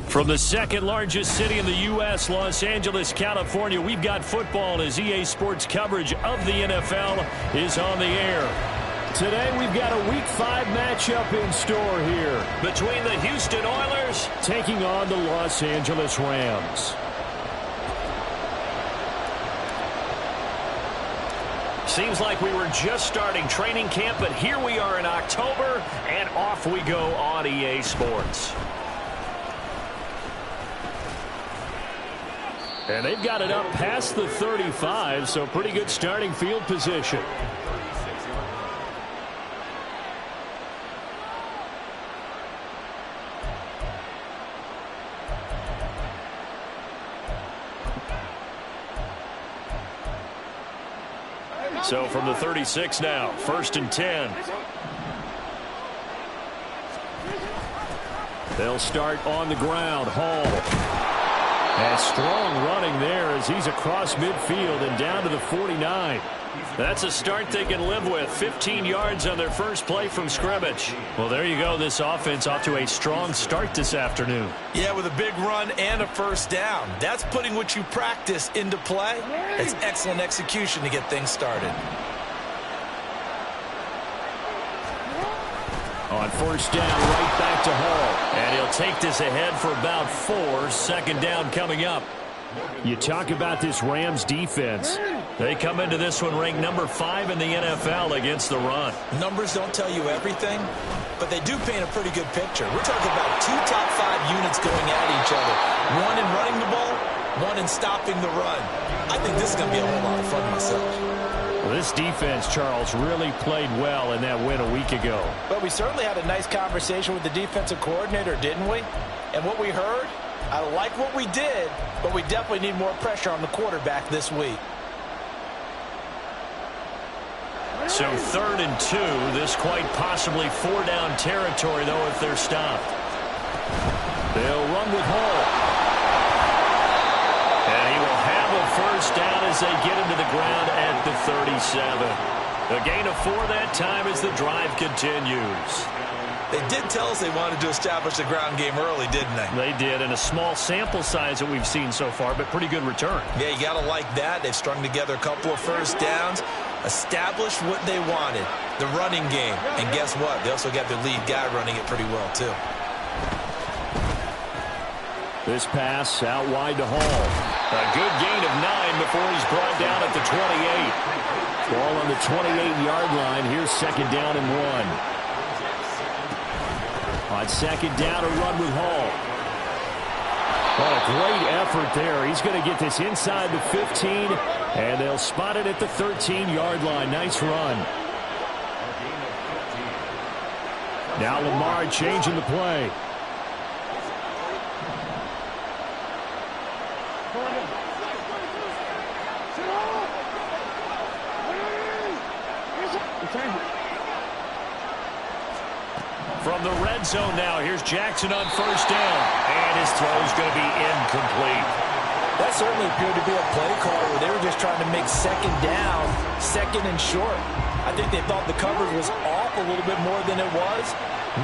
From the second largest city in the U.S., Los Angeles, California, we've got football as EA Sports coverage of the NFL is on the air. Today we've got a Week 5 matchup in store here between the Houston Oilers taking on the Los Angeles Rams. Seems like we were just starting training camp, but here we are in October, and off we go on EA Sports. And they've got it up past the 35, so pretty good starting field position. So from the 36 now, 1st and 10. They'll start on the ground. Hall. And strong running there as he's across midfield and down to the 49. That's a start they can live with. 15 yards on their first play from scrimmage. Well, there you go. This offense off to a strong start this afternoon. Yeah, with a big run and a first down. That's putting what you practice into play. It's excellent execution to get things started. On first down, right back to Hall. And he'll take this ahead for about 4. 2nd down coming up. You talk about this Rams defense. They come into this one ranked number 5 in the NFL against the run. Numbers don't tell you everything, but they do paint a pretty good picture. We're talking about 2 top 5 units going at each other. One in running the ball, one in stopping the run. I think this is going to be a whole lot of fun myself. Well, this defense, Charles, really played well in that win a week ago. But we certainly had a nice conversation with the defensive coordinator, didn't we? And what we heard, I like what we did, but we definitely need more pressure on the quarterback this week. So 3rd and 2, this quite possibly 4-down territory, though, if they're stopped. They'll run with Hall. And he will have a first down as they get into the ground at the 37. A gain of 4 that time as the drive continues. They did tell us they wanted to establish the ground game early, didn't they? They did, and a small sample size that we've seen so far, but pretty good return. Yeah, you got to like that. They've strung together a couple of first downs, established what they wanted, the running game. And guess what? They also got their lead guy running it pretty well, too. This pass out wide to Hall. A good gain of 9 before he's brought down at the 28. Ball on the 28-yard line. Here's 2nd down and 1. On 2nd down, a run with Hall. What a great effort there. He's going to get this inside the 15, and they'll spot it at the 13-yard line. Nice run. Now Lamar changing the play. From the red zone now, here's Jackson on first down. And his throw is going to be incomplete. That certainly appeared to be a play call where they were just trying to make 2nd down, 2nd and short. I think they thought the coverage was off a little bit more than it was.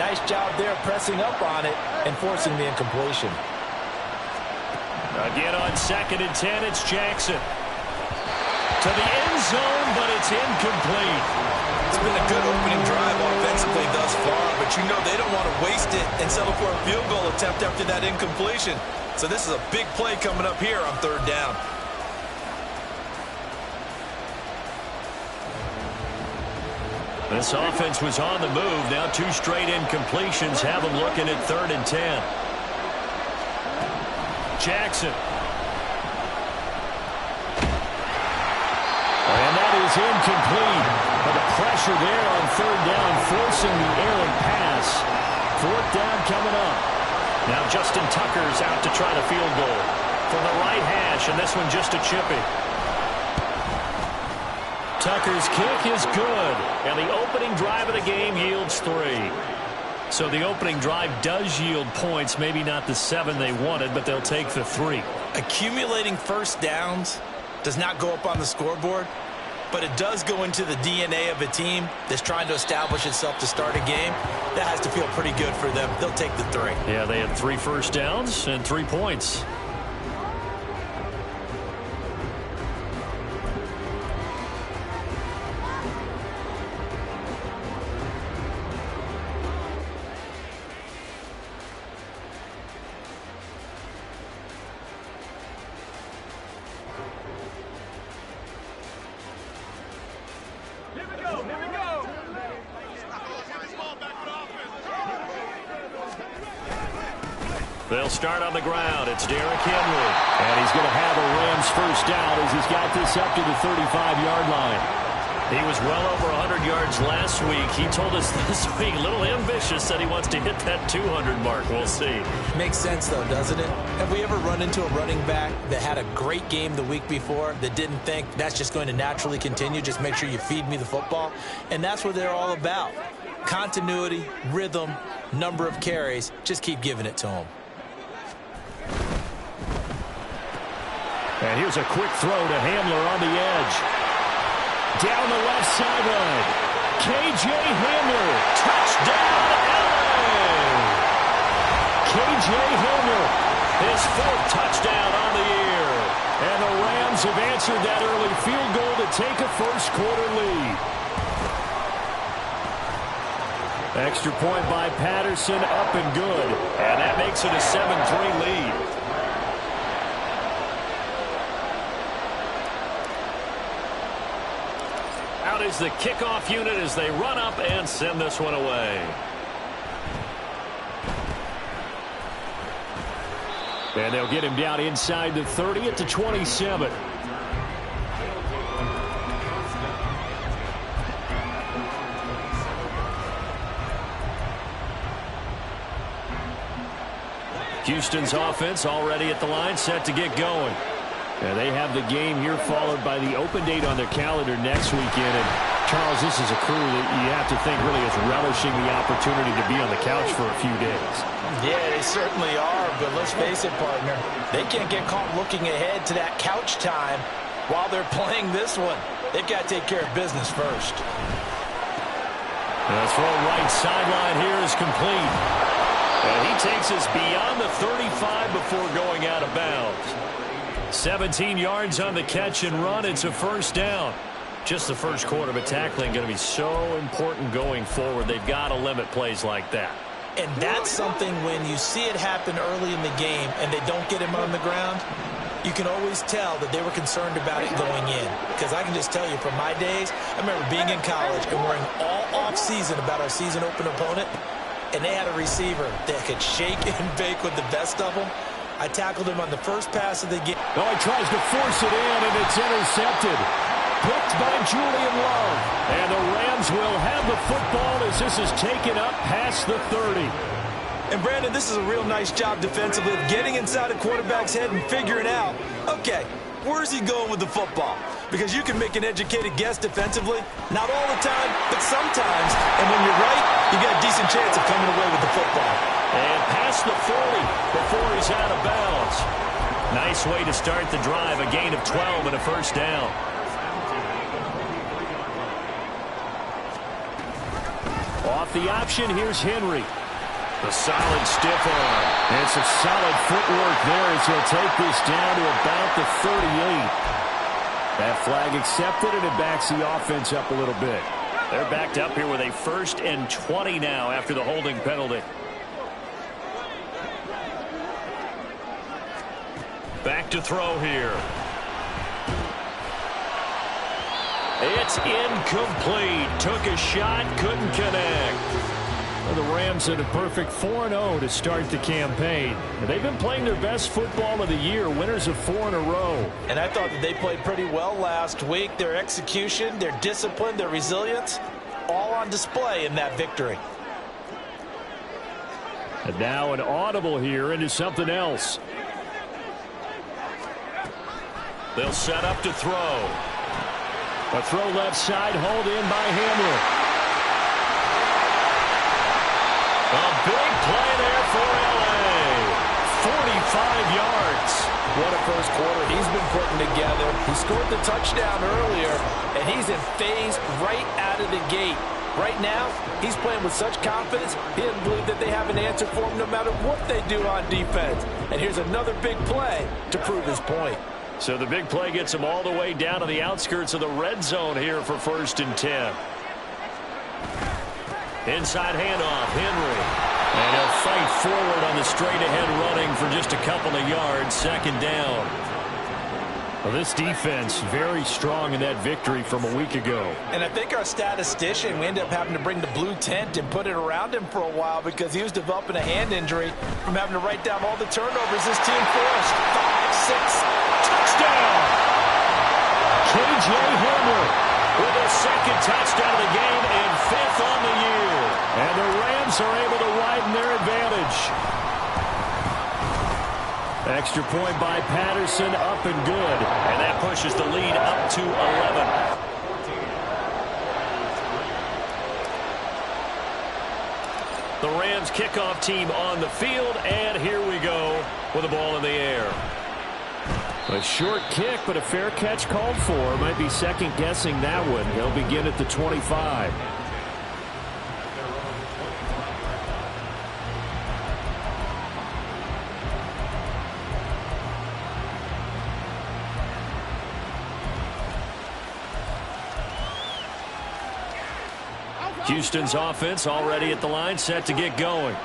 Nice job there pressing up on it and forcing the incompletion. Again on 2nd and 10, it's Jackson. To the end zone, but it's incomplete. It's been a good opening drive offensively thus far, but you know they don't want to waste it and settle for a field goal attempt after that incompletion. So this is a big play coming up here on 3rd down. This offense was on the move. Now 2 straight incompletions have them looking at 3rd and 10. Jackson. And that is incomplete. But the pressure there on 3rd down, forcing the errant pass. 4th down coming up. Now Justin Tucker's out to try the field goal from the right hash, and this one just a chippy. Tucker's kick is good, and the opening drive of the game yields 3. So the opening drive does yield points, maybe not the 7 they wanted, but they'll take the 3. Accumulating first downs does not go up on the scoreboard, but it does go into the DNA of a team that's trying to establish itself to start a game. That has to feel pretty good for them. They'll take the 3. Yeah, they had 3 first downs and 3 points. They'll start on the ground. It's Derrick Henry. And he's going to have a Rams first down as he's got this up to the 35-yard line. He was well over 100 yards last week. He told us this week, a little ambitious, that he wants to hit that 200 mark. We'll see. Makes sense, though, doesn't it? Have we ever run into a running back that had a great game the week before that didn't think that's just going to naturally continue? Just make sure you feed me the football. And that's what they're all about. Continuity, rhythm, number of carries. Just keep giving it to them. And here's a quick throw to Hamler on the edge. Down the left sideline. K.J. Hamler. Touchdown, LA! K.J. Hamler, his 4th touchdown on the year. And the Rams have answered that early field goal to take a first-quarter lead. Extra point by Patterson, up and good. And that makes it a 7-3 lead. Out is the kickoff unit as they run up and send this one away. And they'll get him down inside the 30 at the 27. Houston's offense already at the line, set to get going. Yeah, they have the game here followed by the open date on their calendar next weekend. And, Charles, this is a crew that you have to think really is relishing the opportunity to be on the couch for a few days. Yeah, they certainly are, but let's face it, partner. They can't get caught looking ahead to that couch time while they're playing this one. They've got to take care of business first. The throw right sideline here is complete. And he takes us beyond the 35 before going out of bounds. 17 yards on the catch and run. It's a first down. Just the first quarter, but tackling going to be so important going forward. They've got to limit plays like that. And that's something when you see it happen early in the game and they don't get him on the ground, you can always tell that they were concerned about it going in. Because I can just tell you from my days, I remember being in college and worrying all off-season about our season open opponent, and they had a receiver that could shake and bake with the best of them. I tackled him on the first pass of the game. Oh, he tries to force it in, and it's intercepted. Picked by Julian Love. And the Rams will have the football as this is taken up past the 30. And, Brandon, this is a real nice job defensively of getting inside a quarterback's head and figuring out, okay, where's he going with the football? Because you can make an educated guess defensively. Not all the time, but sometimes. And when you're right, you got a decent chance of coming away with the football. And past the 40 before he's out of bounds. Nice way to start the drive. A gain of 12 and a first down. Off the option, here's Henry. The solid stiff arm. And some solid footwork there as he'll take this down to about the 38. That flag accepted, and it backs the offense up a little bit. They're backed up here with a 1st and 20 now after the holding penalty. Back to throw here. It's incomplete. Took a shot, couldn't connect. Well, the Rams had a perfect 4-0 to start the campaign. They've been playing their best football of the year, winners of 4 in a row. And I thought that they played pretty well last week. Their execution, their discipline, their resilience, all on display in that victory. And now an audible here into something else. They'll set up to throw. A throw left side, hauled in by Hamler. A What a first quarter he's been putting together. He scored the touchdown earlier, and he's in phase right out of the gate. Right now, he's playing with such confidence, he doesn't believe that they have an answer for him no matter what they do on defense. And here's another big play to prove his point. So the big play gets him all the way down to the outskirts of the red zone here for 1st and 10. Inside handoff, Henry. And he'll fight forward on the straight-ahead running for just a couple of yards, 2nd down. Well, this defense very strong in that victory from a week ago. And I think our statistician, we ended up having to bring the blue tent and put it around him for a while because he was developing a hand injury from having to write down all the turnovers this team forced. 5, 6, touchdown! K.J. Hamler with a 2nd touchdown of the game and 5th on the year. And the Rams are able to widen their advantage. Extra point by Patterson, up and good. And that pushes the lead up to 11. The Rams kickoff team on the field, and here we go with the ball in the air. A short kick, but a fair catch called for. Might be second-guessing that one. They'll begin at the 25. Houston's offense already at the line, set to get going.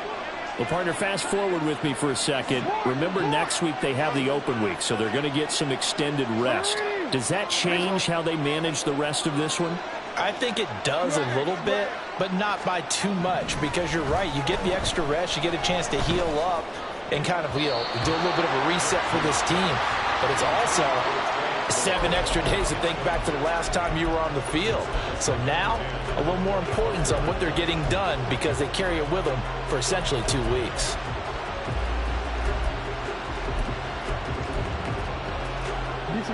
Well, partner, fast forward with me for a second. Remember, next week they have the open week, so they're going to get some extended rest. Does that change how they manage the rest of this one? I think it does a little bit, but not by too much, because you're right. You get the extra rest, you get a chance to heal up and kind of, do a little bit of a reset for this team. But it's also 7 extra days to think back to the last time you were on the field. So now, a little more importance on what they're getting done because they carry it with them for essentially 2 weeks.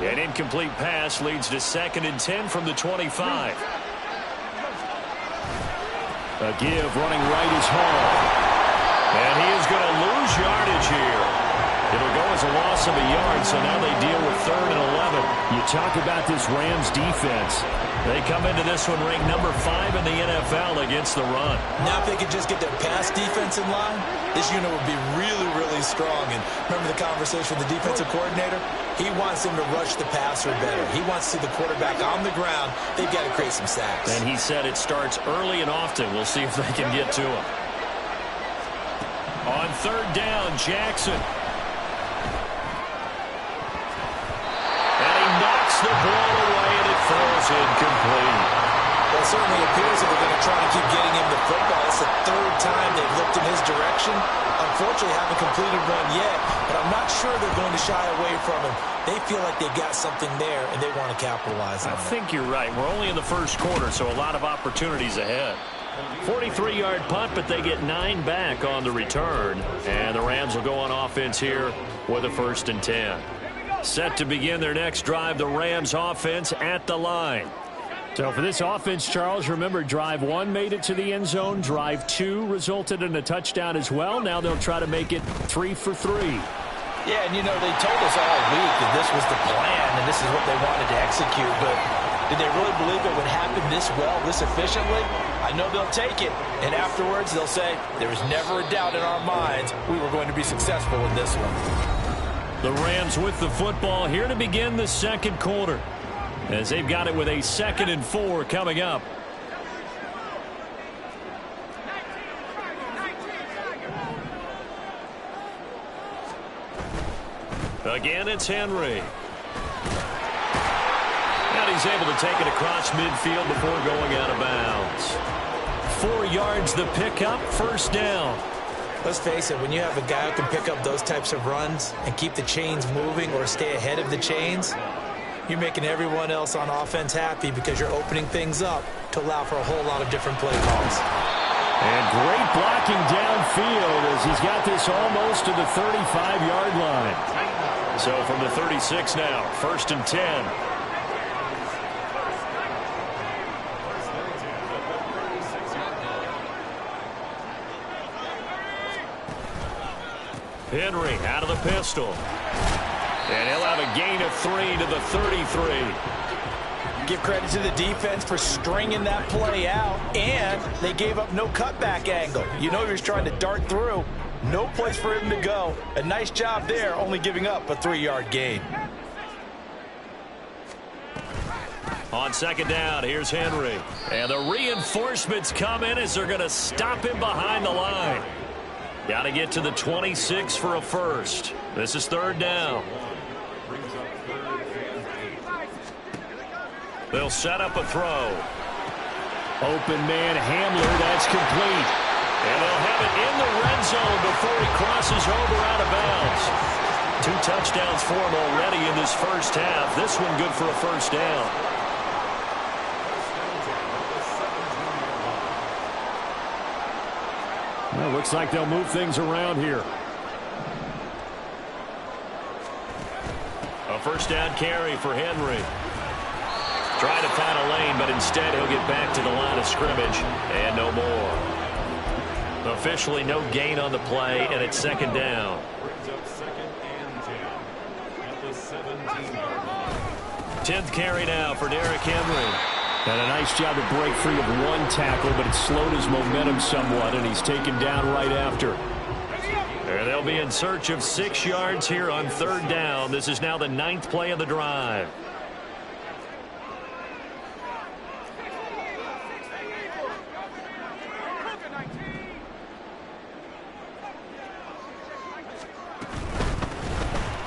An incomplete pass leads to 2nd and 10 from the 25. A give running right is Hall. And he is going to lose yardage here. It'll go as a loss of a yard, so now they deal with 3rd and 11. You talk about this Rams defense. They come into this one ranked number 5 in the NFL against the run. Now if they could just get their pass defense in line, this unit would be really, really strong. And remember the conversation with the defensive coordinator? He wants them to rush the passer better. He wants to see the quarterback on the ground. They've got to create some sacks. And he said it starts early and often. We'll see if they can get to him. On 3rd down, Jackson. The ball away, and it falls incomplete. Well, it certainly appears that they're going to try to keep getting him the football. It's the 3rd time they've looked in his direction. Unfortunately, haven't completed one yet, but I'm not sure they're going to shy away from him. They feel like they've got something there, and they want to capitalize on it. I think you're right. We're only in the 1st quarter, so a lot of opportunities ahead. 43-yard punt, but they get 9 back on the return. And the Rams will go on offense here with a 1st and 10. Set to begin their next drive, the Rams offense at the line. So for this offense, Charles, remember drive 1 made it to the end zone. Drive 2 resulted in a touchdown as well. Now they'll try to make it 3 for 3. Yeah, and they told us all week that this was the plan and this is what they wanted to execute. But did they really believe it would happen this well, this efficiently? I know they'll take it. And afterwards they'll say, there was never a doubt in our minds we were going to be successful in this one. The Rams with the football here to begin the 2nd quarter, as they've got it with a 2nd and 4 coming up. Again, it's Henry. And he's able to take it across midfield before going out of bounds. 4 yards the pickup, 1st down. Let's face it, when you have a guy who can pick up those types of runs and keep the chains moving or stay ahead of the chains, you're making everyone else on offense happy because you're opening things up to allow for a whole lot of different play calls. And great blocking downfield as he's got this almost to the 35-yard line. So from the 36 now, 1st and 10. Henry out of the pistol. And he'll have a gain of 3 to the 33. Give credit to the defense for stringing that play out, and they gave up no cutback angle. You know he was trying to dart through. No place for him to go. A nice job there, only giving up a 3-yard gain. On second down, here's Henry. And the reinforcements come in as they're going to stop him behind the line. Got to get to the 26 for a first. This is third down. They'll set up a throw. Open man Hamler, that's complete. And they'll have it in the red zone before he crosses over out of bounds. 2 touchdowns for him already in this first half. This one good for a first down. Well, looks like they'll move things around here. A first down carry for Henry. Trying to find a lane, but instead he'll get back to the line of scrimmage and no more. Officially no gain on the play, and it's second down. 10th carry now for Derrick Henry. And a nice job to break free of 1 tackle, but it slowed his momentum somewhat, and he's taken down right after. And they'll be in search of 6 yards here on third down. This is now the 9th play of the drive.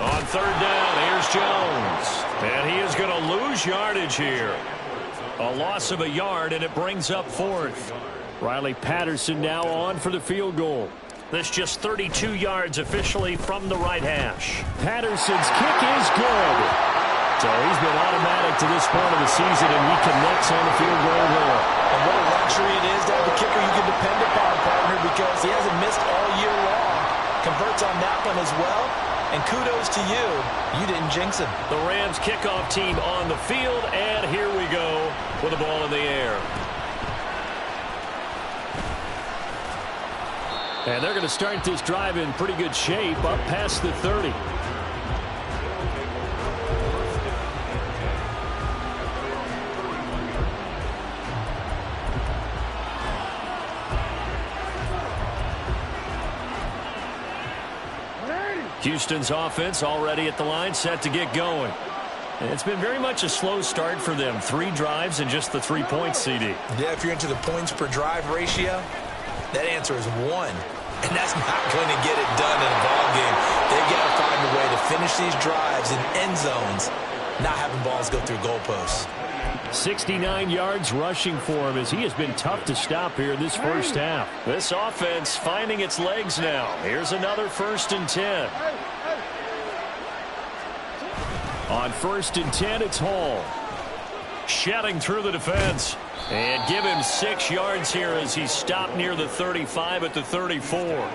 On third down, here's Jones. And he is going to lose yardage here. A loss of a yard, and it brings up 4th. Riley Patterson now on for the field goal. This just 32 yards officially from the right hash. Patterson's kick is good. So he's been automatic to this point of the season, and he connects on the field goal there. And what a luxury it is to have a kicker you can depend upon, partner, because he hasn't missed all year long. Converts on that one as well. And kudos to you. You didn't jinx him. The Rams kickoff team on the field, and here we go with the ball in the air. And they're going to start this drive in pretty good shape up past the 30. Houston's offense already at the line, set to get going. And it's been very much a slow start for them. 3 drives and just the 3 points, CD. Yeah, if you're into the points per drive ratio, that answer is 1. And that's not going to get it done in a ball game. They've got to find a way to finish these drives in end zones, not having balls go through goalposts. 69 yards rushing for him as he has been tough to stop here this first half. This offense finding its legs now. Here's another 1st and 10. On 1st and 10, it's Hall. Shedding through the defense. And give him 6 yards here as he's stopped near the 35 at the 34.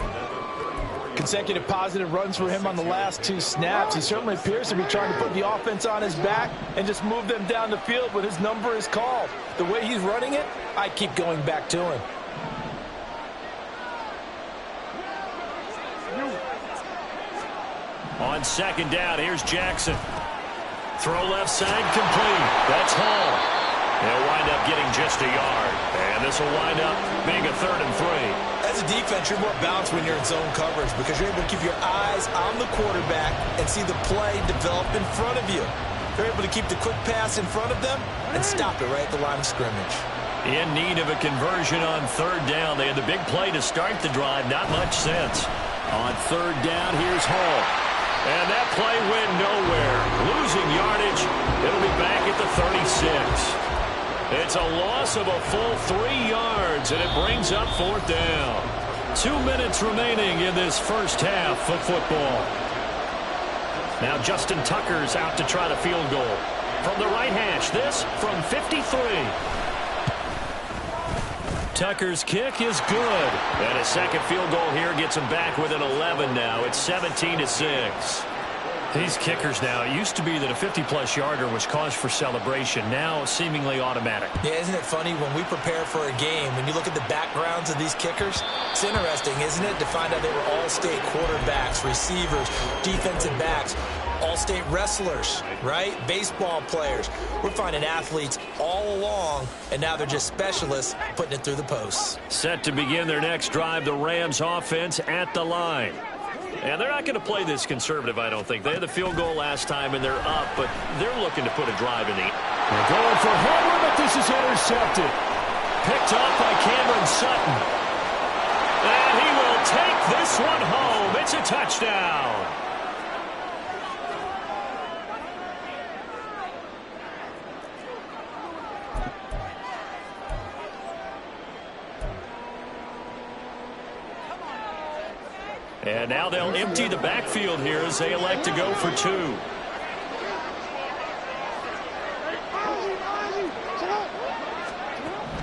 Consecutive positive runs for him on the last 2 snaps. He certainly appears to be trying to put the offense on his back and just move them down the field when his number is called. The way he's running it, I keep going back to him. On second down, here's Jackson. Throw left side, complete. That's Hall. They'll wind up getting just a yard. And this will wind up being a 3rd and 3. As a defense, you're more balanced when you're in zone coverage because you're able to keep your eyes on the quarterback and see the play develop in front of you. They're able to keep the quick pass in front of them and stop it right at the line of scrimmage. In need of a conversion on third down. They had the big play to start the drive. Not much sense. On third down, here's Hall. And that play went nowhere. Losing yardage. It'll be back at the 36. It's a loss of a full 3 yards, and it brings up 4th down. 2 minutes remaining in this first half of football. Now Justin Tucker's out to try the field goal. From the right hash, this from 53. Tucker's kick is good. And a second field goal here gets him back within 11 now. It's 17-6. These kickers now, it used to be that a 50-plus yarder was cause for celebration. Now seemingly automatic. Yeah, isn't it funny when we prepare for a game, when you look at the backgrounds of these kickers, it's interesting, isn't it, to find out they were all-state quarterbacks, receivers, defensive backs. All-state wrestlers, right? Baseball players. We're finding athletes all along, and now they're just specialists putting it through the posts. Set to begin their next drive, the Rams offense at the line. And they're not going to play this conservative, I don't think. They had the field goal last time, and they're up, but they're looking to put a drive in the... They're going for Hamler, but this is intercepted. Picked off by Cameron Sutton. And he will take this one home. It's a touchdown. And now they'll empty the backfield here as they elect to go for two.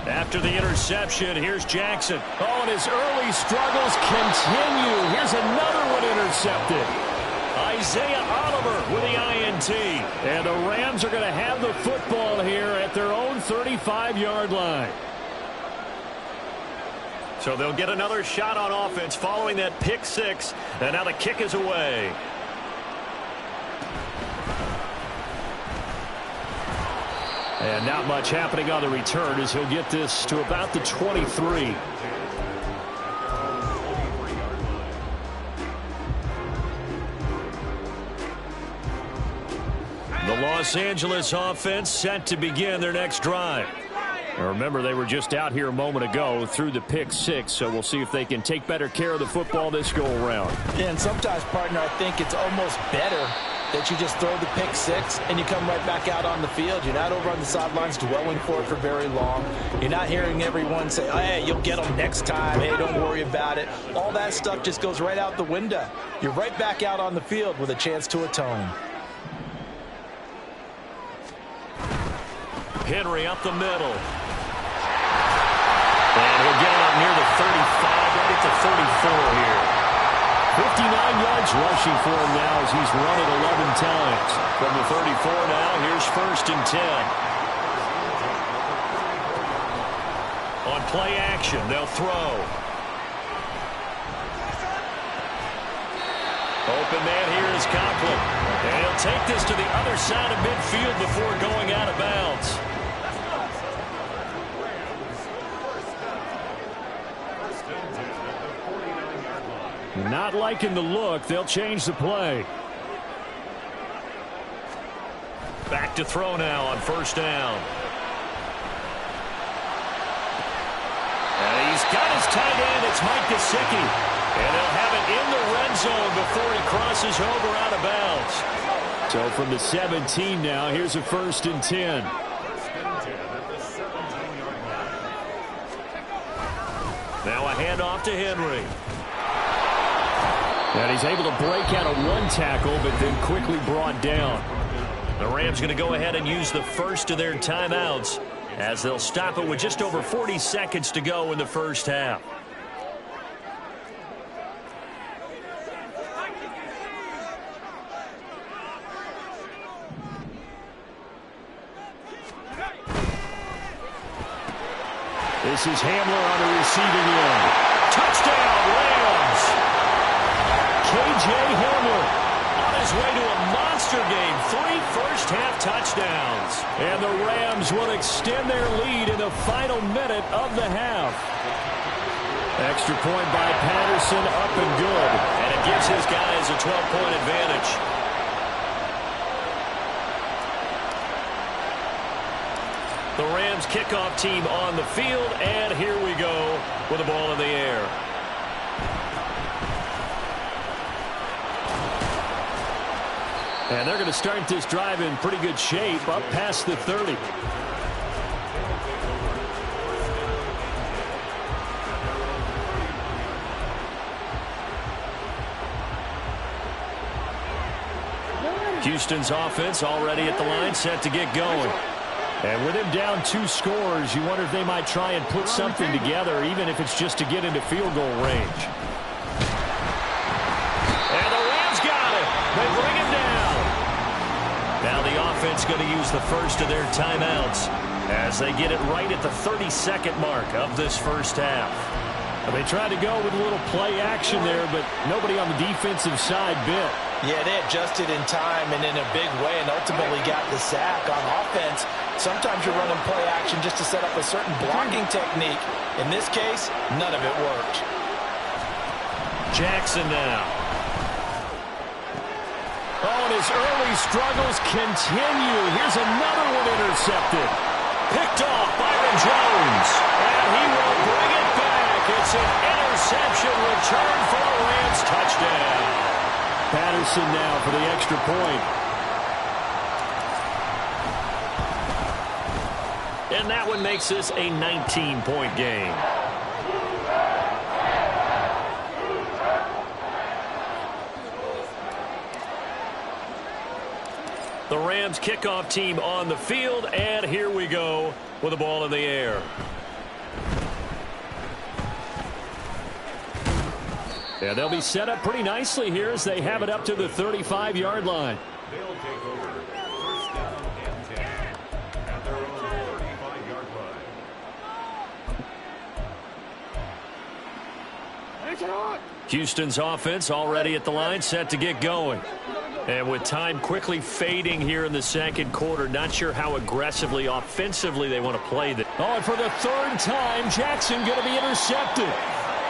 After the interception, here's Jackson. Oh, and his early struggles continue. Here's another one intercepted. Isaiah Oliver with the INT. And the Rams are going to have the football here at their own 35-yard line. So they'll get another shot on offense following that pick six. And now the kick is away. And not much happening on the return as he'll get this to about the 23. The Los Angeles offense set to begin their next drive. Now remember, they were just out here a moment ago through the pick six, so we'll see if they can take better care of the football this go-around. Yeah, and sometimes, partner, I think it's almost better that you just throw the pick six and you come right back out on the field. You're not over on the sidelines dwelling for it for very long. You're not hearing everyone say, oh, hey, you'll get them next time. Hey, don't worry about it. All that stuff just goes right out the window. You're right back out on the field with a chance to atone. Henry up the middle. And he'll get it up near the 35, right at the 34 here. 59 yards rushing for him now as he's run it 11 times. From the 34 now, here's 1st and 10. On play action, they'll throw. Open man here is Conklin. And he'll take this to the other side of midfield before going out of bounds. Not liking the look. They'll change the play. Back to throw now on 1st down. And he's got his tight end. It's Mike Gesicki. And he'll have it in the red zone before he crosses over out of bounds. So from the 17 now, here's a 1st and 10. Now a handoff to Henry. And he's able to break out of one tackle, but then quickly brought down. The Rams going to go ahead and use the first of their timeouts as they'll stop it with just over 40 seconds to go in the first half. This is Hamler on the receiving end. Touchdown, Rams! K.J. Hamler on his way to a monster game. 3 first-half touchdowns. And the Rams will extend their lead in the final minute of the half. Extra point by Patterson, up and good. And it gives his guys a 12-point advantage. The Rams kickoff team on the field, and here we go with the ball in the air. And they're going to start this drive in pretty good shape, up past the 30. Houston's offense already at the line, set to get going. And with him down 2 scores, you wonder if they might try and put something together, even if it's just to get into field goal range. And the Rams got it. They bring it down. Now the offense going to use the first of their timeouts as they get it right at the 32nd mark of this first half. They tried to go with a little play action there, but nobody on the defensive side bit. Yeah, they adjusted in time and in a big way and ultimately got the sack. On offense, sometimes you're running play action just to set up a certain blocking technique. In this case, none of it worked. Jackson now. Oh, and his early struggles continue. Here's another one intercepted. Picked off Byron Jones. And he will bring it back. It's an interception return for a Rams touchdown. Patterson now for the extra point. And that one makes this a 19-point game. The Rams kickoff team on the field, and here we go with the ball in the air. Yeah, they'll be set up pretty nicely here as they have it up to the 35-yard line. They'll take over first down and 10 at their own 35-yard line. Houston's offense already at the line, set to get going. And with time quickly fading here in the second quarter, not sure how aggressively, offensively they want to play this. Oh, and for the third time, Jackson going to be intercepted.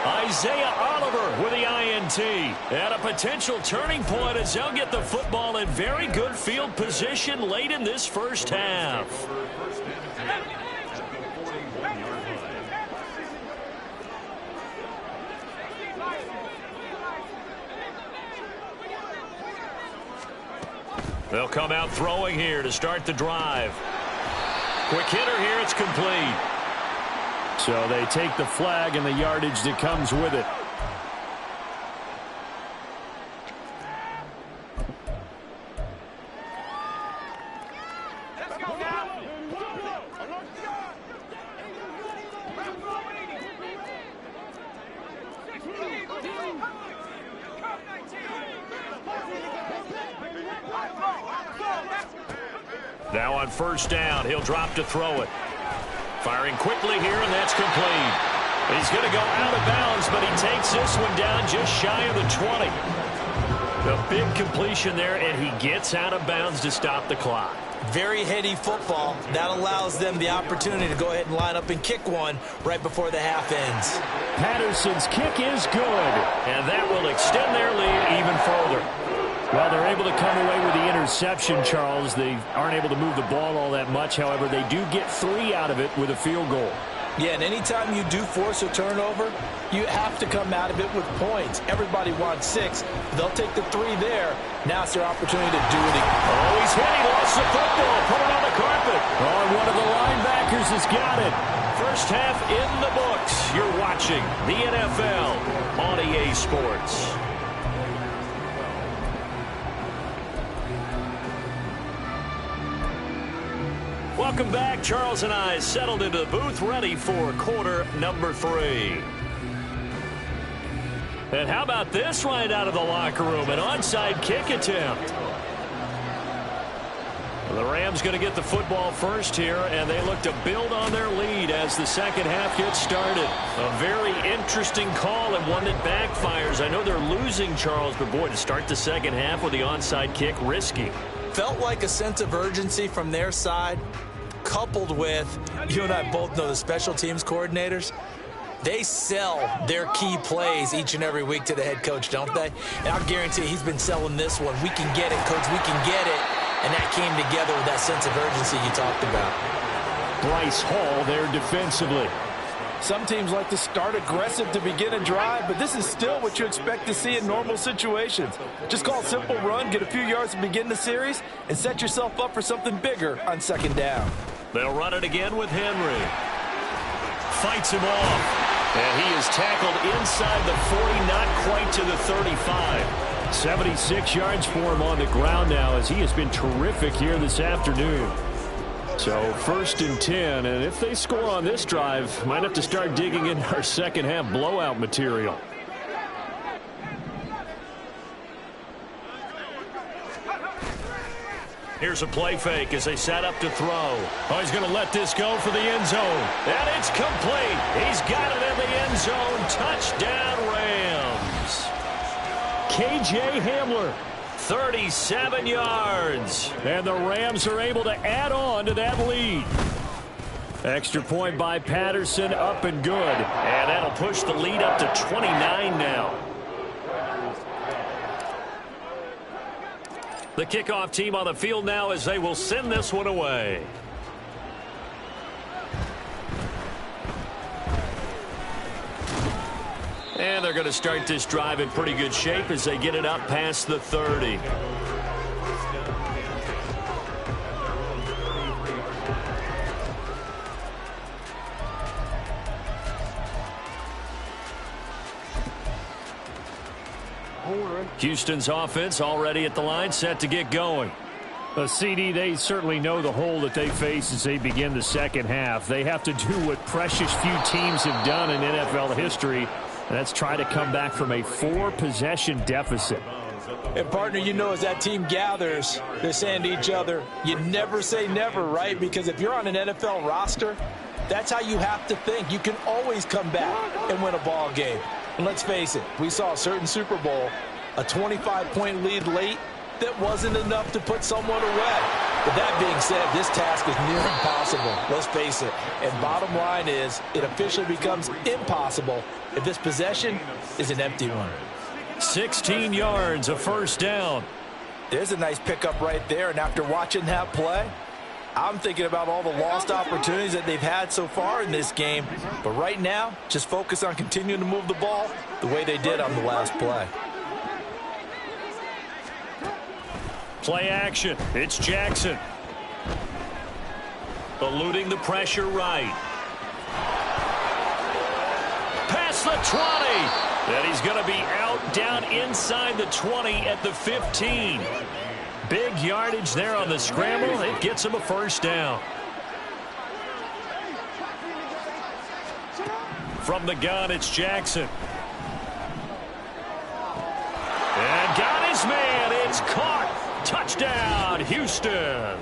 Isaiah Oliver with the INT. And a potential turning point as they'll get the football in very good field position late in this first half. They'll come out throwing here to start the drive. Quick hitter here, it's complete. So they take the flag and the yardage that comes with it. Now on first down, he'll drop to throw it. Firing quickly here, and that's complete. He's going to go out of bounds, but he takes this one down just shy of the 20. A big completion there, and he gets out of bounds to stop the clock. Very heady football. That allows them the opportunity to go ahead and line up and kick one right before the half ends. Patterson's kick is good. And that will extend their lead even further. Well, they're able to come away with the interception, Charles. They aren't able to move the ball all that much. However, they do get 3 out of it with a field goal. Yeah, and anytime you do force a turnover, you have to come out of it with points. Everybody wants 6. They'll take the 3 there. Now it's their opportunity to do it again. Oh, he's hit. He lost the football. Put it on the carpet. Oh, and one of the linebackers has got it. First half in the books. You're watching the NFL on EA Sports. Welcome back. Charles and I settled into the booth, ready for quarter number 3. And how about this right out of the locker room? An onside kick attempt. The Rams going to get the football first here, and they look to build on their lead as the second half gets started. A very interesting call and one that backfires. I know they're losing, Charles, but boy, to start the second half with the onside kick, risky. Felt like a sense of urgency from their side, coupled with, you and I both know the special teams coordinators, they sell their key plays each and every week to the head coach, don't they? And I'll guarantee he's been selling this one. We can get it, coach, we can get it. And that came together with that sense of urgency you talked about. Bryce Hall there defensively. Some teams like to start aggressive to begin a drive, but this is still what you expect to see in normal situations. Just call a simple run, get a few yards to begin the series, and set yourself up for something bigger on second down. They'll run it again with Henry. Fights him off. And he is tackled inside the 40, not quite to the 35. 76 yards for him on the ground now as he has been terrific here this afternoon. So first and 10, and if they score on this drive, might have to start digging in our second half blowout material. Here's a play fake as they set up to throw. Oh, he's going to let this go for the end zone. And it's complete. He's got it in the end zone. Touchdown, Rams. K.J. Hamler. 37 yards. And the Rams are able to add on to that lead. Extra point by Patterson, up and good. And that'll push the lead up to 29 now. The kickoff team on the field now as they will send this one away. And they're going to start this drive in pretty good shape as they get it up past the 30. Houston's offense already at the line, set to get going. CD, they certainly know the hole that they face as they begin the second half. They have to do what precious few teams have done in NFL history, and that's try to come back from a 4-possession deficit. And, partner, you know, as that team gathers, they're saying to each other, you never say never, right? Because if you're on an NFL roster, that's how you have to think. You can always come back and win a ball game. And let's face it, we saw a certain Super Bowl, a 25-point lead late that wasn't enough to put someone away. But that being said, this task is near impossible. Let's face it. And bottom line is, it officially becomes impossible if this possession is an empty one. 16 yards, a first down. There's a nice pickup right there. And after watching that play, I'm thinking about all the lost opportunities that they've had so far in this game. But right now, just focus on continuing to move the ball the way they did on the last play. Play action. It's Jackson. Eluding the pressure right. Past the 20. And he's going to be out down inside the 20 at the 15. Big yardage there on the scramble. It gets him a first down. From the gun, it's Jackson. And got his man. It's caught. Touchdown, Houston.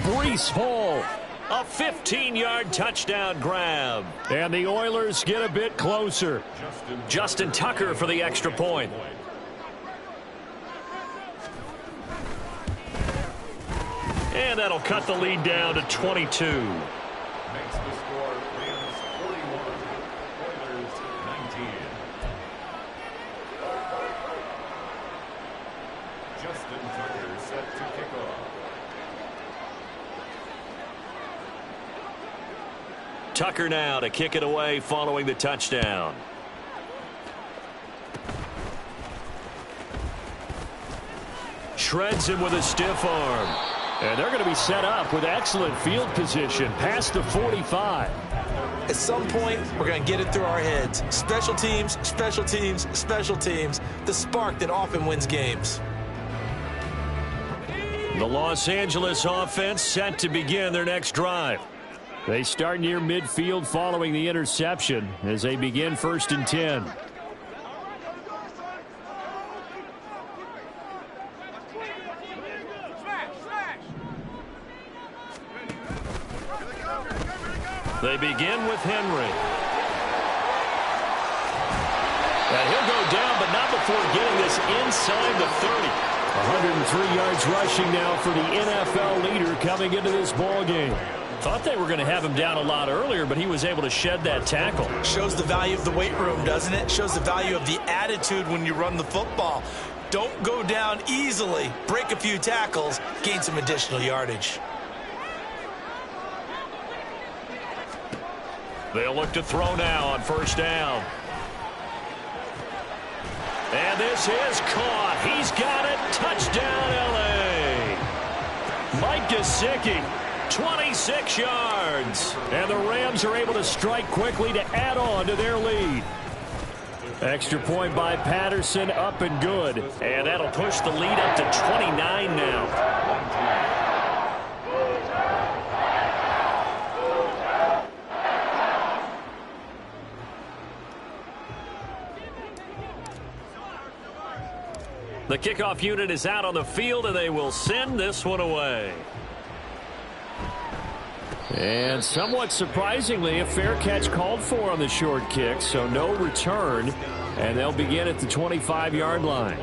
Breece Hall. A 15-yard touchdown grab. And the Oilers get a bit closer. Justin Tucker for the extra point. And that'll cut the lead down to 22. Makes the score Rams 41, Oilers 19. Justin Tucker set to kick off. Tucker now to kick it away following the touchdown. Shreds him with a stiff arm. And they're going to be set up with excellent field position past the 45. At some point, we're going to get it through our heads. Special teams, special teams, special teams. The spark that often wins games. The Los Angeles offense set to begin their next drive. They start near midfield following the interception as they begin 1st and 10. They begin with Henry. And he'll go down, but not before getting this inside the 30. 103 yards rushing now for the NFL leader coming into this ball game. Thought they were going to have him down a lot earlier, but he was able to shed that tackle. Shows the value of the weight room, doesn't it? Shows the value of the attitude when you run the football. Don't go down easily. Break a few tackles, gain some additional yardage. They'll look to throw now on 1st down. And this is caught. He's got it. Touchdown, L.A. Mike Gesicki, 26 yards. And the Rams are able to strike quickly to add on to their lead. Extra point by Patterson, up and good. And that'll push the lead up to 29 now. The kickoff unit is out on the field, and they will send this one away. And somewhat surprisingly, a fair catch called for on the short kick, so no return, and they'll begin at the 25-yard line.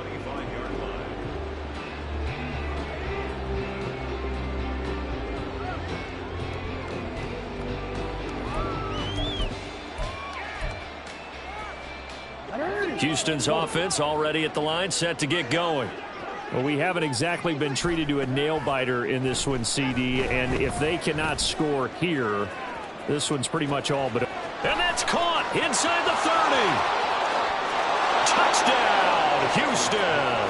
Houston's offense already at the line, set to get going. Well, we haven't exactly been treated to a nail-biter in this one, CD, and if they cannot score here, this one's pretty much all but... And that's caught inside the 30. Touchdown, Houston.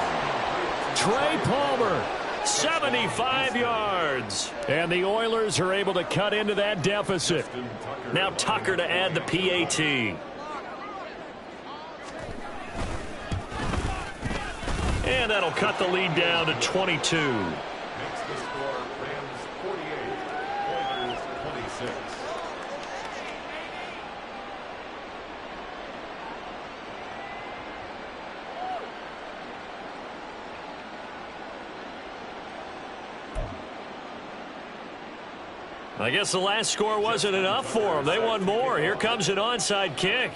Trey Palmer, 75 yards. And the Oilers are able to cut into that deficit. Now Tucker to add the PAT. And that'll cut the lead down to 22. Makes the score Rams 48, Oilers 26. I guess the last score wasn't enough for them. They want more. Here comes an onside kick.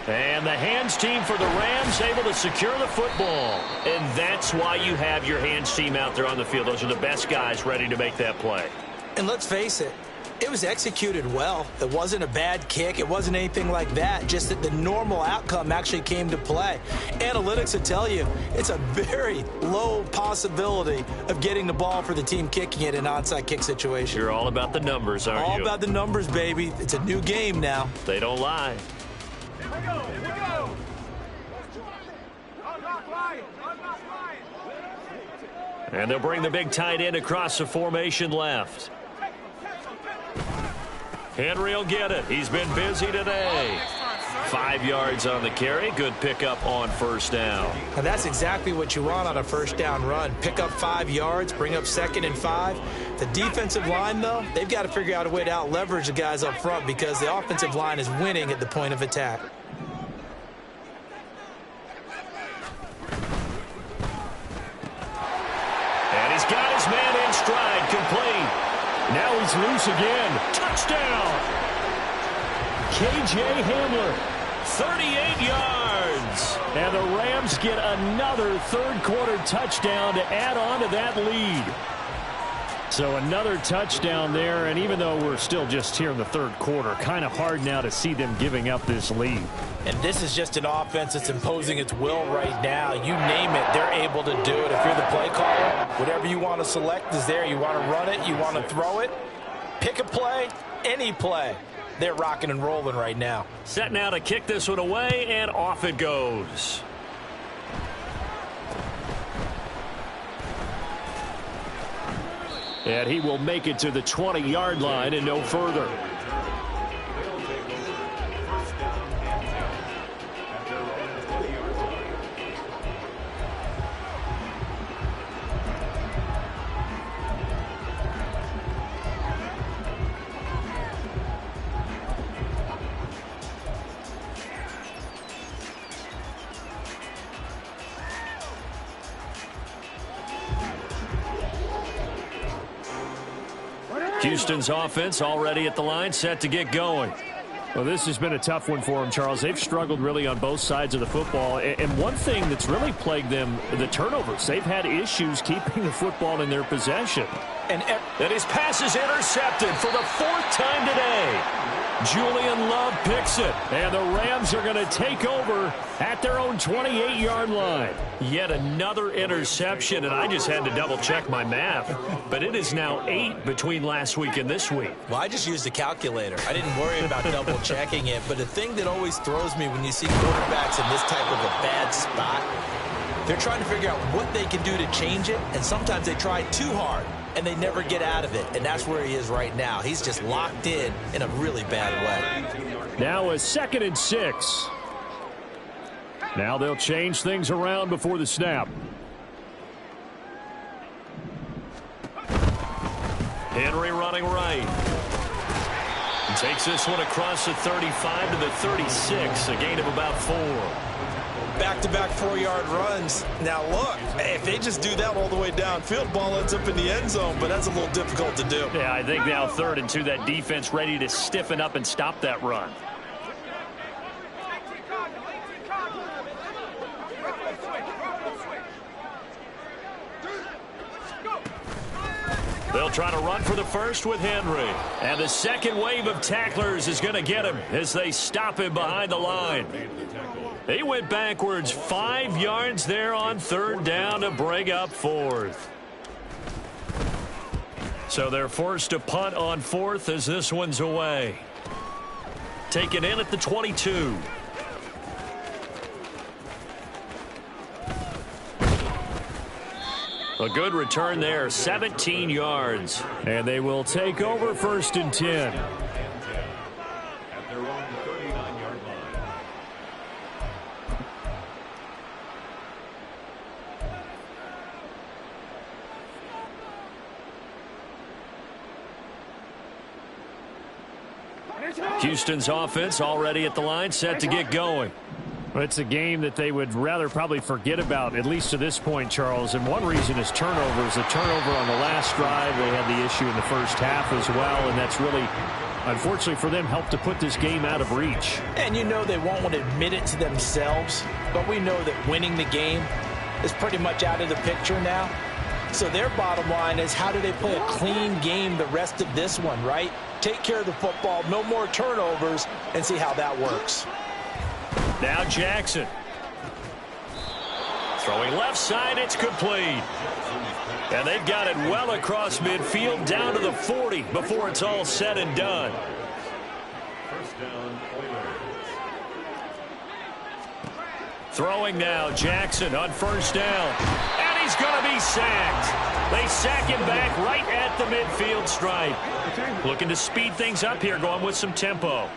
And the hands team for the Rams able to secure the football. And that's why you have your hands team out there on the field. Those are the best guys ready to make that play. And let's face it, it was executed well. It wasn't a bad kick. It wasn't anything like that. Just that the normal outcome actually came to play. Analytics will tell you it's a very low possibility of getting the ball for the team kicking it in an onside kick situation. You're all about the numbers, aren't you? All about the numbers, baby. It's a new game now. They don't lie. And they'll bring the big tight end across the formation left. Henry will get it. He's been busy today. 5 yards on the carry. Good pickup on first down. Now that's exactly what you want on a first down run. Pick up 5 yards, bring up 2nd and 5. The defensive line, though, they've got to figure out a way to out-leverage the guys up front because the offensive line is winning at the point of attack. And he's got his man in stride, complete. Now he's loose again. Touchdown! K.J. Hamler. 38 yards. And the Rams get another third-quarter touchdown to add on to that lead. So another touchdown there, and even though we're still just here in the third quarter, kind of hard now to see them giving up this lead. And this is just an offense that's imposing its will right now. You name it, they're able to do it. If you're the play caller, whatever you want to select is there. You want to run it, you want to throw it, pick a play, any play. They're rocking and rolling right now. Set now to kick this one away, and off it goes. And he will make it to the 20-yard line and no further. They'll take over first down and 10 at their own 20-yard line. Houston's offense already at the line, set to get going. Well, this has been a tough one for them, Charles. They've struggled really on both sides of the football. And one thing that's really plagued them, the turnovers. They've had issues keeping the football in their possession. And his pass is intercepted for the 4th time today. Julian Love picks it. And the Rams are going to take over at their own 28-yard line. Yet another interception, and I just had to double-check my math. But it is now 8 between last week and this week. Well, I just used a calculator. I didn't worry about double-checking it. But the thing that always throws me when you see quarterbacks in this type of a bad spot, they're trying to figure out what they can do to change it, and sometimes they try too hard, and they never get out of it. And that's where he is right now. He's just locked in a really bad way. Now a 2nd and 6. Now they'll change things around before the snap. Henry running right. Takes this one across the 35 to the 36, a gain of about 4. Back-to-back 4-yard runs. Now, look, if they just do that all the way downfield, ball ends up in the end zone, but that's a little difficult to do. Yeah, I think now 3rd and 2, that defense ready to stiffen up and stop that run. They'll try to run for the first with Henry. And the second wave of tacklers is going to get him as they stop him behind the line. He went backwards 5 yards there on 3rd down to bring up 4th. So they're forced to punt on 4th as this one's away. Taken in at the 22. A good return there, 17 yards. And they will take over 1st and 10. At their own 39-yard line. Houston's offense already at the line, set to get going. It's a game that they would rather probably forget about, at least to this point, Charles. And one reason is turnovers. The turnover on the last drive, they had the issue in the first half as well, and that's really, unfortunately for them, helped to put this game out of reach. And you know they won't want to admit it to themselves, but we know that winning the game is pretty much out of the picture now. So their bottom line is, how do they play a clean game the rest of this one, right? Take care of the football, no more turnovers, and see how that works. Now Jackson. Throwing left side, it's complete. And they've got it well across midfield down to the 40 before it's all said and done. First down, Oilers. Throwing now, Jackson on 1st down. And he's going to be sacked. They sack him back right at the midfield stripe. Looking to speed things up here, going with some tempo.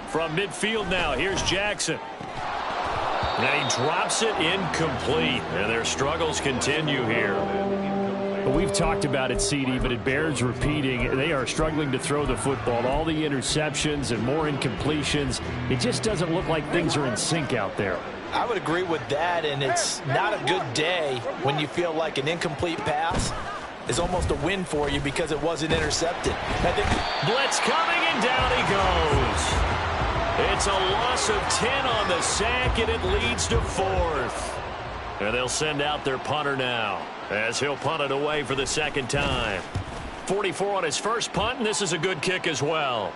From midfield now, here's Jackson. And he drops it incomplete. And their struggles continue here. We've talked about it, CD, but it bears repeating. They are struggling to throw the football. All the interceptions and more incompletions. It just doesn't look like things are in sync out there. I would agree with that, and it's not a good day when you feel like an incomplete pass is almost a win for you because it wasn't intercepted. I think blitz coming, and down he goes. It's a loss of 10 on the sack, and it leads to 4th. And they'll send out their punter now as he'll punt it away for the 2nd time. 44 on his first punt, and this is a good kick as well.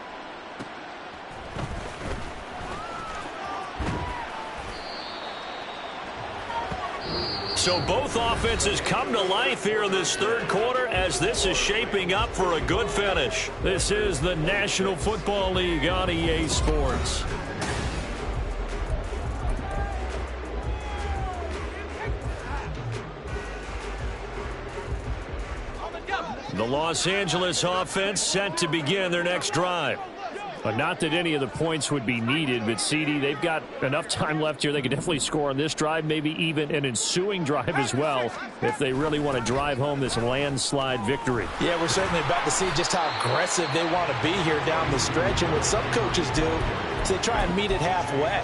So both offenses come to life here in this 3rd quarter as this is shaping up for a good finish. This is the National Football League on EA Sports. The Los Angeles offense set to begin their next drive. But not that any of the points would be needed, but CD, they've got enough time left here. They could definitely score on this drive, maybe even an ensuing drive as well, if they really want to drive home this landslide victory. Yeah, we're certainly about to see just how aggressive they want to be here down the stretch. And what some coaches do is they try and meet it halfway,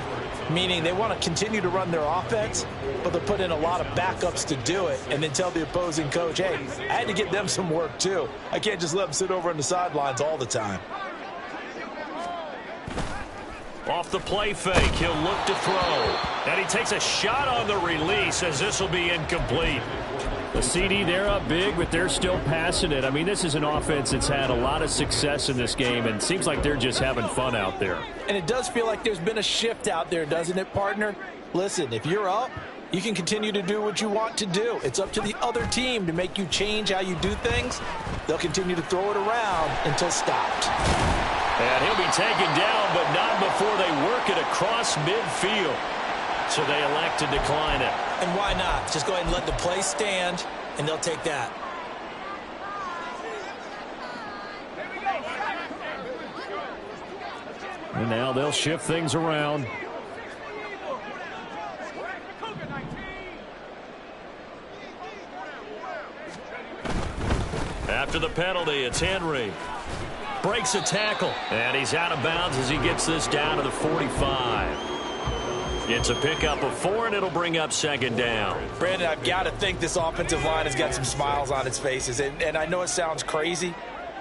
meaning they want to continue to run their offense, but they'll put in a lot of backups to do it and then tell the opposing coach, hey, I had to get them some work too. I can't just let them sit over on the sidelines all the time. Off the play fake, he'll look to throw. And he takes a shot on the release as this will be incomplete. The CD, they're up big, but they're still passing it. I mean, this is an offense that's had a lot of success in this game, and it seems like they're just having fun out there. And it does feel like there's been a shift out there, doesn't it, partner? Listen, if you're up, you can continue to do what you want to do. It's up to the other team to make you change how you do things. They'll continue to throw it around until stopped. And he'll be taken down, but not before they work it across midfield. So they elect to decline it. And why not? Just go ahead and let the play stand, and they'll take that. And now they'll shift things around. After the penalty, it's Henry. Breaks a tackle, and he's out of bounds as he gets this down to the 45. It's a pickup of 4, and it'll bring up second down. Brandon, I've got to think this offensive line has got some smiles on its faces. And I know it sounds crazy,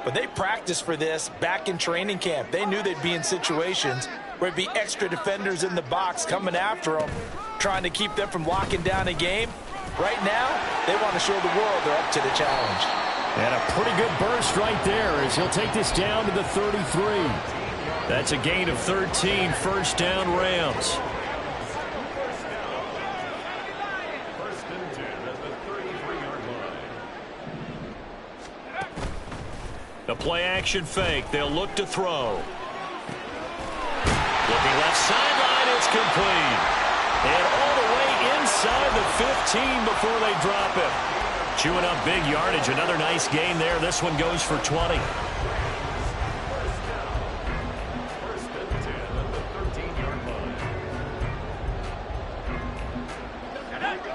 but they practiced for this back in training camp. They knew they'd be in situations where there'd be extra defenders in the box coming after them, trying to keep them from locking down a game. Right now, they want to show the world they're up to the challenge. And a pretty good burst right there as he'll take this down to the 33. That's a gain of 13, first down Rams. The play-action fake. They'll look to throw. Looking left sideline. It's complete. And all the way inside the 15 before they drop it. Chewing up big yardage. Another nice gain there. This one goes for 20.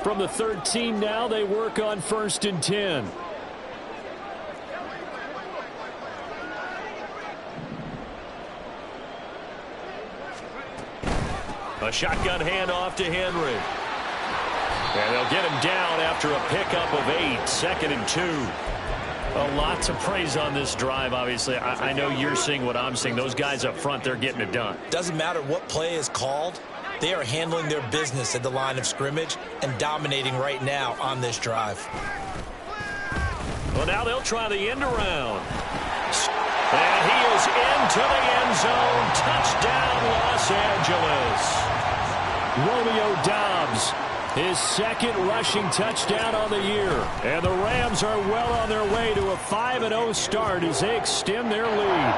From the 13 now, they work on 1st and 10. A shotgun handoff to Henry. And they'll get him down after a pickup of 8, 2nd and 2. Well, lots of praise on this drive, obviously. I know you're seeing what I'm seeing. Those guys up front, they're getting it done. Doesn't matter what play is called. They are handling their business at the line of scrimmage and dominating right now on this drive. Well, now they'll try the end around. And he is into the end zone. Touchdown, Los Angeles. Romeo Doubs, his 2nd rushing touchdown on the year. And the Rams are well on their way to a 5-0 start as they extend their lead.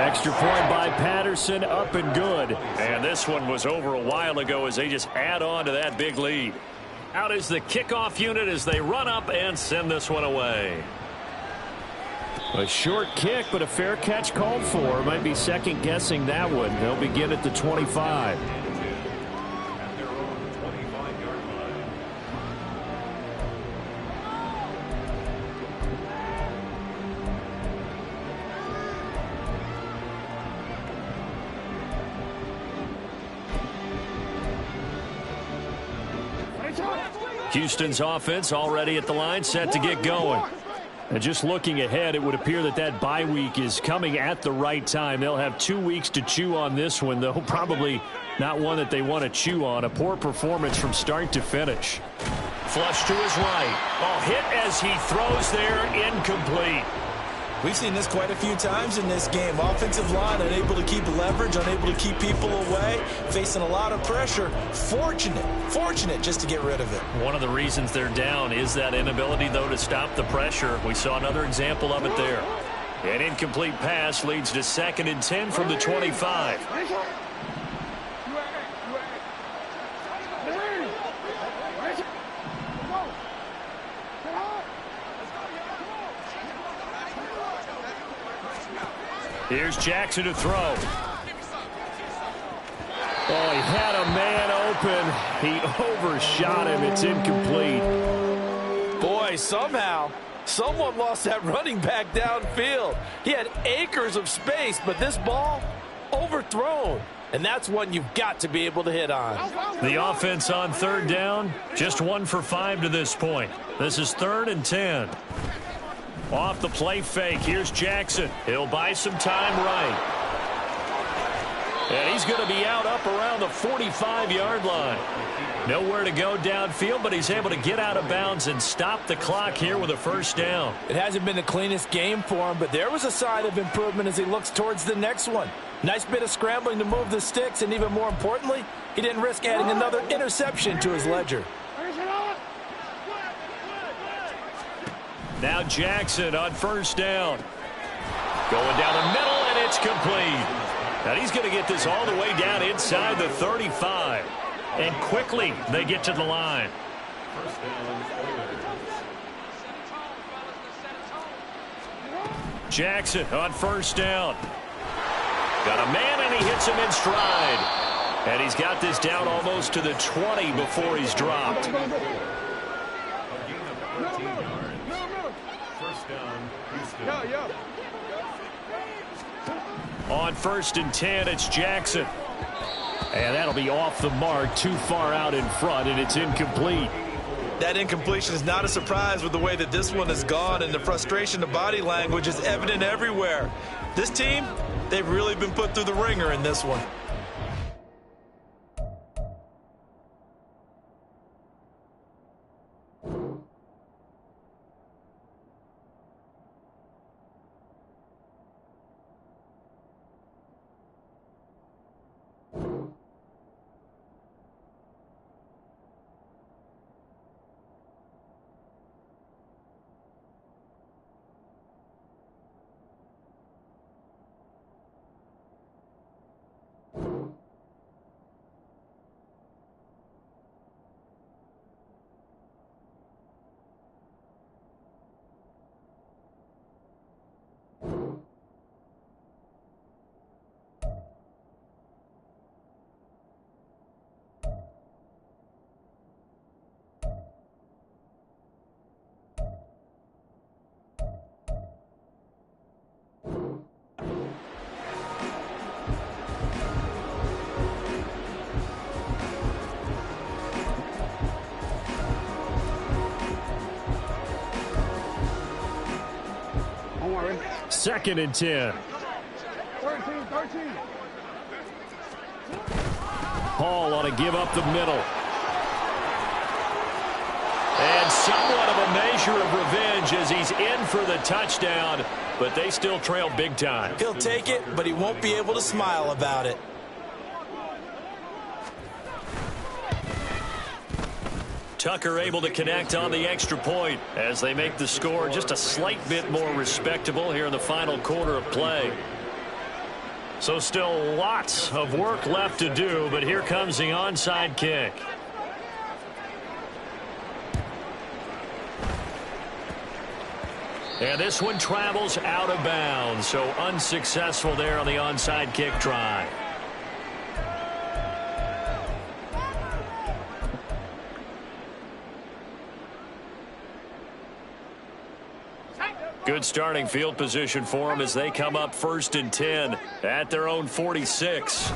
Extra point by Patterson, up and good. And this one was over a while ago as they just add on to that big lead. Out is the kickoff unit as they run up and send this one away. A short kick, but a fair catch called for. Might be second-guessing that one. They'll begin at the 25. At their own 25-yard line. Houston's offense already at the line, set to get going. And just looking ahead, it would appear that that bye week is coming at the right time. They'll have 2 weeks to chew on this one, though probably not one that they want to chew on. A poor performance from start to finish. Flush to his right. Oh, hit as he throws there, incomplete. We've seen this quite a few times in this game. Offensive line unable to keep leverage, unable to keep people away, facing a lot of pressure. Fortunate just to get rid of it. One of the reasons they're down is that inability, though, to stop the pressure. We saw another example of it there. An incomplete pass leads to 2nd and 10 from the 25. Here's Jackson to throw. Oh, he had a man open. He overshot him. It's incomplete. Boy, somehow, someone lost that running back downfield. He had acres of space, but this ball, overthrown. And that's one you've got to be able to hit on. The offense on 3rd down, just 1 for 5 to this point. This is 3rd and 10. Off the play fake, here's Jackson. He'll buy some time right. And he's going to be out up around the 45-yard line. Nowhere to go downfield, but he's able to get out of bounds and stop the clock here with a 1st down. It hasn't been the cleanest game for him, but there was a sign of improvement as he looks towards the next one. Nice bit of scrambling to move the sticks, and even more importantly, he didn't risk adding another interception to his ledger. Now Jackson on 1st down. Going down the middle, and it's complete. And he's going to get this all the way down inside the 35. And quickly, they get to the line. First down, Oilers. Jackson on 1st down. Got a man, and he hits him in stride. And he's got this down almost to the 20 before he's dropped. A gain of 13 yards. First First down, Houston. On 1st and 10, it's Jackson. And that'll be off the mark, too far out in front, and it's incomplete. That incompletion is not a surprise with the way that this one has gone, and the frustration of body language is evident everywhere. This team, they've really been put through the ringer in this one. Second and 10. 13. Paul ought to give up the middle. And somewhat of a measure of revenge as he's in for the touchdown, but they still trail big time. He'll take it, but he won't be able to smile about it. Tucker able to connect on the extra point as they make the score just a slight bit more respectable here in the final quarter of play. So still lots of work left to do, but here comes the onside kick. And this one travels out of bounds, so unsuccessful there on the onside kick try. Good starting field position for them as they come up 1st and 10 at their own 46.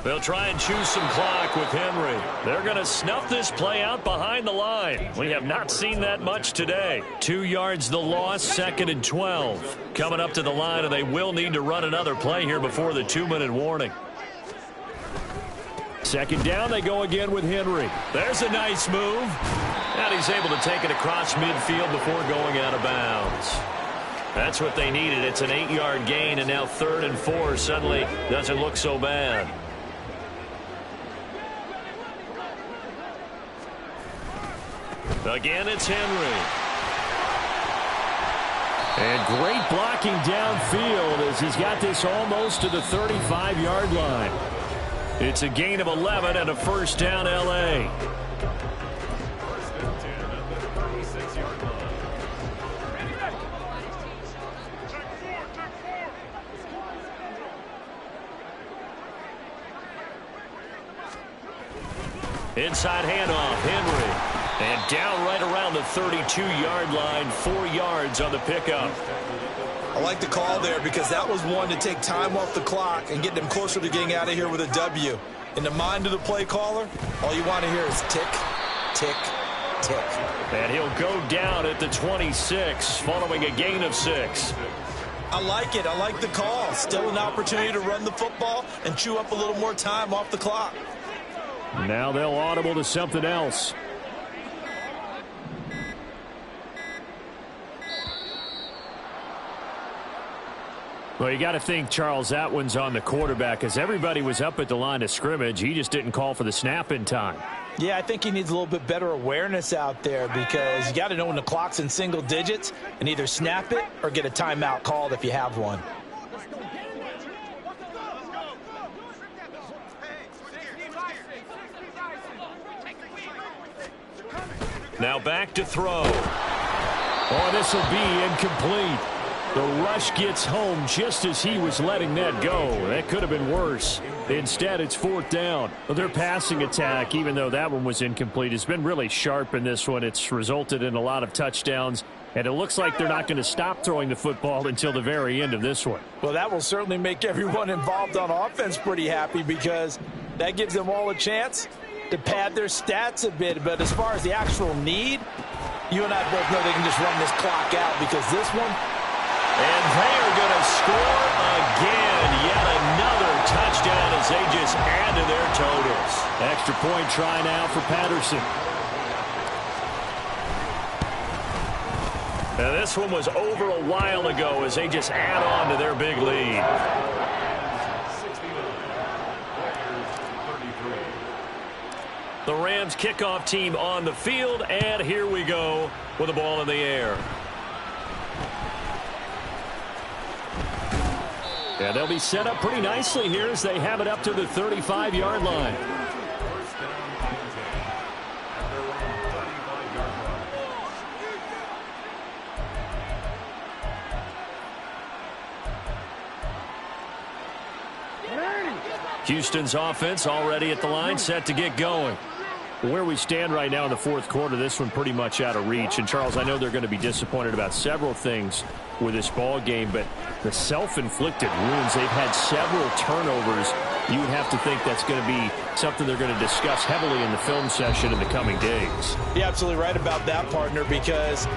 They'll try and choose some clock with Henry. They're going to snuff this play out behind the line. We have not seen that much today. 2 yards the loss, 2nd and 12. Coming up to the line, and they will need to run another play here before the 2-minute warning. 2nd down, they go again with Henry. There's a nice move. And he's able to take it across midfield before going out of bounds. That's what they needed. It's an 8-yard gain, and now 3rd and 4 suddenly doesn't look so bad. Again, it's Henry. And great blocking downfield as he's got this almost to the 35-yard line. It's a gain of 11 and a first down, L.A. Inside handoff, Henry. And down right around the 32-yard line, 4 yards on the pickup. I like the call there because that was one to take time off the clock and get them closer to getting out of here with a W. In the mind of the play caller, all you want to hear is tick, tick, tick. And he'll go down at the 26 following a gain of 6. I like it. I like the call. Still an opportunity to run the football and chew up a little more time off the clock. Now they'll audible to something else. Well, you got to think, Charles, that one's on the quarterback as everybody was up at the line of scrimmage. He just didn't call for the snap in time. Yeah, I think he needs a little bit better awareness out there because you got to know when the clock's in single digits and either snap it or get a timeout called if you have one. Now back to throw. Oh, this will be incomplete. The rush gets home just as he was letting that go. That could have been worse. Instead, it's 4th down. Well, their passing attack, even though that one was incomplete, has been really sharp in this one. It's resulted in a lot of touchdowns, and it looks like they're not going to stop throwing the football until the very end of this one. Well, that will certainly make everyone involved on offense pretty happy because that gives them all a chance to pad their stats a bit. But as far as the actual need, you and I both know they can just run this clock out because this one. And they are going to score again. Yet another touchdown as they just add to their totals. Extra point try now for Patterson. Now this one was over a while ago as they just add on to their big lead. 69. The Rams kickoff team on the field, and here we go with the ball in the air. Yeah, they'll be set up pretty nicely here as they have it up to the 35-yard line. First down and 10 at their own 35-yard line. Houston's offense already at the line, set to get going. Where we stand right now in the fourth quarter, this one pretty much out of reach. And, Charles, I know they're going to be disappointed about several things with this ball game, but the self-inflicted wounds, they've had several turnovers. You would have to think that's going to be something they're going to discuss heavily in the film session in the coming days. You're absolutely right about that, partner, because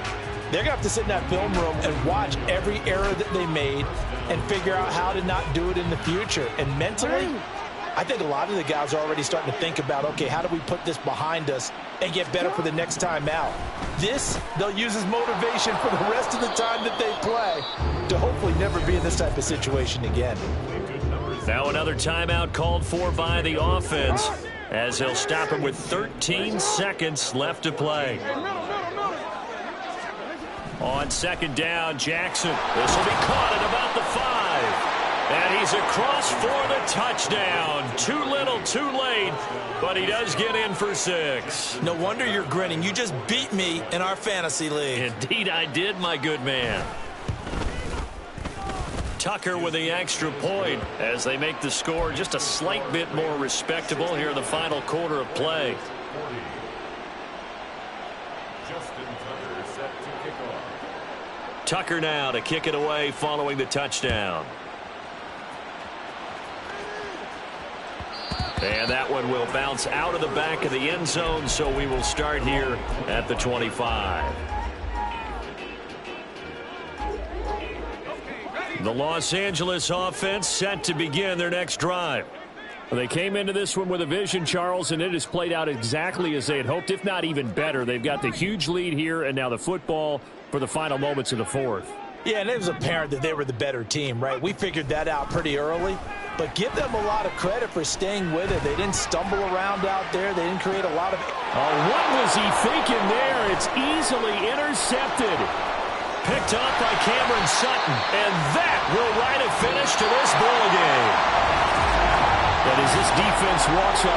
they're going to have to sit in that film room and watch every error that they made and figure out how to not do it in the future. And mentally, I think a lot of the guys are already starting to think about, okay, how do we put this behind us and get better for the next time out? This, they'll use as motivation for the rest of the time that they play to hopefully never be in this type of situation again. Now another timeout called for by the offense as they'll stop him with 13 seconds left to play. On second down, Jackson. This will be caught at about the 5. And he's across for the touchdown. Too little, too late, but he does get in for 6. No wonder you're grinning. You just beat me in our fantasy league. Indeed I did, my good man. Tucker with the extra point as they make the score just a slight bit more respectable here in the final quarter of play. Justin Tucker set to kick off. Tucker now to kick it away following the touchdown. And that one will bounce out of the back of the end zone, so we will start here at the 25. The Los Angeles offense set to begin their next drive. Well, they came into this one with a vision, Charles, and it has played out exactly as they had hoped, if not even better. They've got the huge lead here, and now the football for the final moments of the fourth. Yeah, and it was apparent that they were the better team, right? We figured that out pretty early. But give them a lot of credit for staying with it. They didn't stumble around out there. They didn't create a lot of... Oh, what was he thinking there? It's easily intercepted. Picked up by Cameron Sutton. And that will write a finish to this ball game. But as this defense walks up